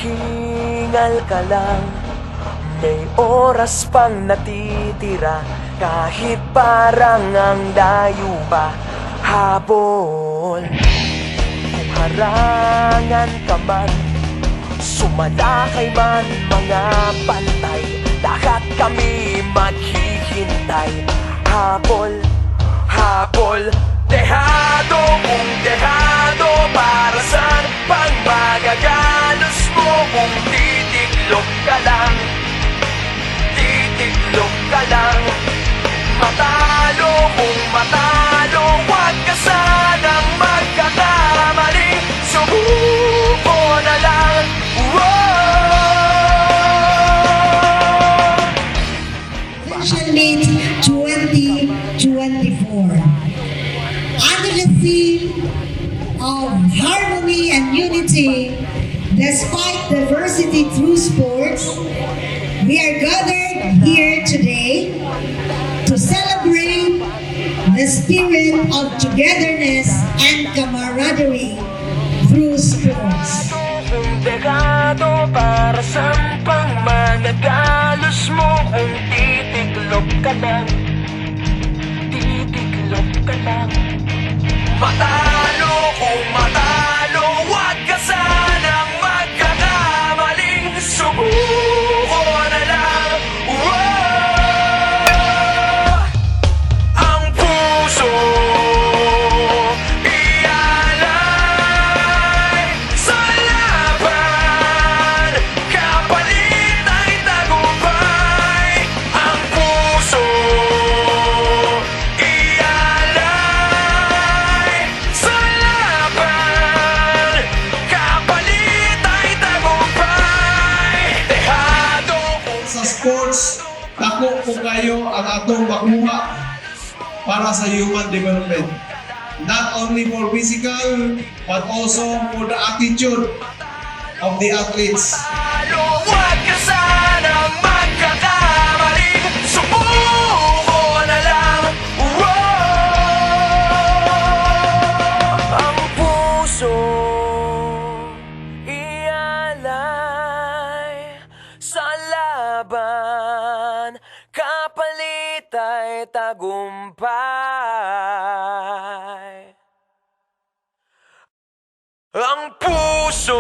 Maghingal ka lang, may oras pang natitira. Kahit parang ang layo pa, habol. Kung harangan ka man, sumalakay man mga pantay, lahat kami maghihintay. Habol, habol, dehado kung dehado. Para saan pang magagalos mo kung titiklop ka lang? Titiklop ka lang. Matalo kung matalo, huwag ka sanang magkakamali. Subuko na lang. Provincial Meet 2024. Under the theme of harmony and unity, despite diversity through sports, we are gathered here today to celebrate the spirit of togetherness and camaraderie through sports. Kung dekado, para saan pang managalos mo kung titiklop ka lang? Titiklop ka lang. Matalo kung matalo, huwag ka sanang magkakamaling. Subuko na lang. Ang puso ialay sa laban, kapalit ay tagumpay. Ang puso ialay sa laban, kapalit ay tagumpay. Dehado Sa sports, dako po kayo ang atong makuha para sa human development. Not only for physical, but also for the attitude of the athletes. Matalo, huwag ka sanang magkakamali. Subuko na lang. Ang puso ialay sa laban, kapalit ay tagumpay. Ang puso